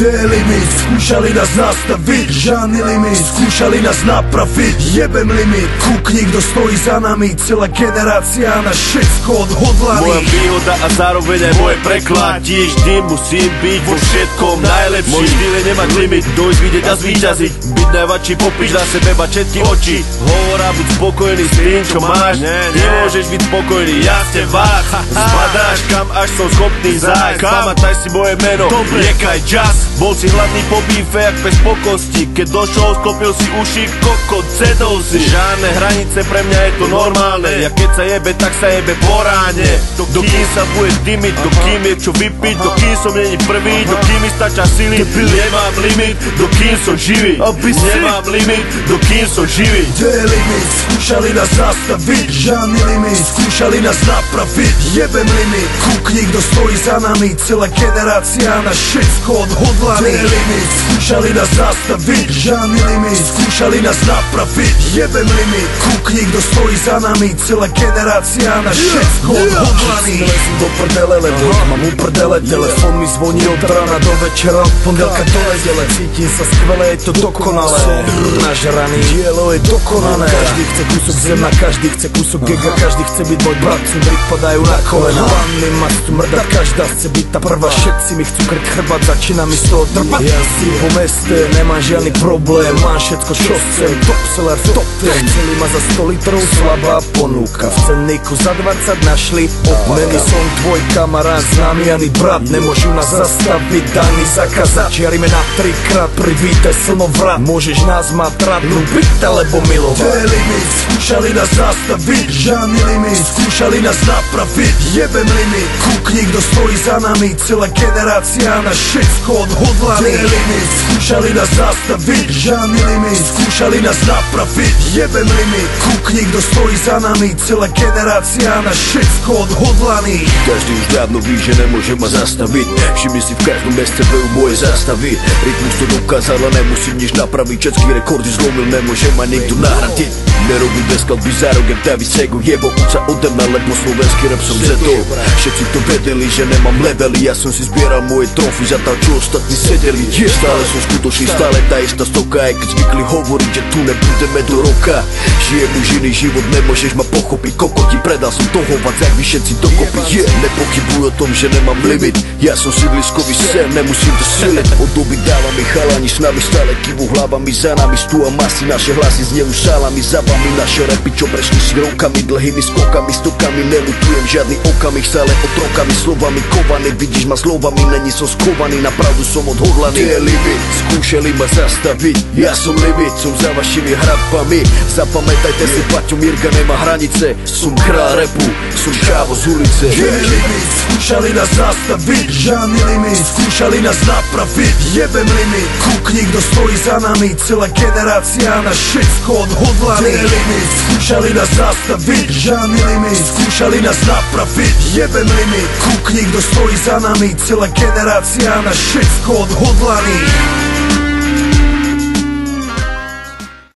Gdje je limit, skúšali nás nastaviť, žádny limit, skúšali nás napraviť. Jebem limit, kúkni, kto stojí za nami, celá generácia na všetko odhodlaný. Moja výhoda a zároveň aj moje preklad, tiež vždy musím byť vo všetkom najlepší. Môj štýl je nemať limit, dojsť, vidieť a zvíťaziť, byť najväčší, popíš na sebe, mať všetky oči. Hovor a buď spokojný s tým, čo máš, nemôžeš byť spokojný, ja ste vás. Zbadáš kam, až som schopný zájsť, pamätaj si moje meno, liekaj čas. Bol si hladný po bífe, jak pes po kosti, keď došol, sklopil si uši, kokot, cedol si. Žiadne hranice, pre mňa je to normálne, ja keď sa jebe, tak sa jebe po ráne. Dokým sa bude dymiť, dokým je čo vypiť, dokým som není prvý, dokým mi stačia sily. Nemám limit, dokým som živý, nemám limit, dokým som živý. Gdje je limit, skúšali nás nastaviť, žiadny limit, skúšali nás napraviť. Jebem limit, kúkni, kto stojí za nami, celá generácia na všetko odhodlaný. Gdje je limit, skúšali nás nastaviť, žiadny limit, skúšali nás napraviť. Jebem limit, kúkni, kto stojí za nami, celá generácia na všetko odhodlaný. Lezím do prdele, lebo mám uprdele, telefon mi zvoní od rána do večera, od pondelka do nedele. Cítim sa skvelé, je to dokonalé, nažraný, dielo je dokonané. Každý chce kúsok zema, každý chce kúsok giga, každý chce byť môj brat, som drik padajú na kolena. Panny ma chcú mrdať, každá chce byť tá prvá, všetci mi chcú kryť chrbát, začína mi z toho trpať. Ja si po meste, nemám žiadny problém, mám všetko čo chcem, top seller, top ten. Chceli ma za 100 litrov, slabá ponuka, v cenníku za 20 našli obmeny. Som tvoj kamarát, známy ani brat, nemôžu nás zastaviť, ani zakázať. Čiarime na 3-krát, privítaj slnovrat, môžeš nás mať rád, ľúbiť alebo milovať. Gdje je limit, skúšali nás nastaviť, žiadny limit, skúšali nás napraviť. Jebem limit, kúkni, kto stojí za nami, celá generácia na všetko odhodlaný. Gdje je limit, skúšali nás nastaviť, žiadny limit, skúšali nás napraviť. Jebem limit, kúkni, kto stojí za nami, celá generácia na všetko odhodlaný. Každý už dávno ví, že nemôže ma zastaviť, všimni si v každom meste bejú moje zastavy. Rytmus to dokázal a nemusím nič napraviť, všetky rekordy zlomil, nemôže ma nikto nahradiť. Nerobím bez skladby zárok, jak David Sego, jebo uca ode mňa, lebo slovenský rap som zetol. Všetci to vedeli, že nemám levely, ja som si zbieral moje trofy za to, čo ostatní sedeli. Stále som skutočný, stále tá istá stoka, aj keď zvykli hovoriť, že tu nebudeme do roka. Žijem už iný život, nemôžeš ma pochopiť, kokoti, predal som toho vás, jak vy všetci dokopy. Nepochybuj o tom, že nemám limit, ja som sídliskový sen, nemusím to siliť. Od doby dávam mi chalani s nami, stále kývu hlavami za nami, stú a masy, naše hlasy znejú šálami, za vami naše rapy, čo prešli si rokami, dlhými skokami, stokami, nelutujem žiadny okamih, stále otrokami, slovami kovaný, vidíš ma slovami, není som skovaný, na pravdu som odhodlaný. Gdje je limit, skúšali ma zastaviť, ja som limit, som za vašimi hradbami, zapamätajte si, Paťo Mirga nemá hranice, som král rapu, som čávo z ulice. Gdje je limit, skúšali nás nastaviť, žiadny limit, skúšali nás napraviť. Jebem limit, kúkni, kto stojí za nami, celá generácia na všetko odhodlaný. Gdje je limit, skúšali nás nastaviť, žiadny limit, skúšali nás napraviť. Jebem limit, kúkni, kto stojí za nami, celá generácia na všetko odhodlaný.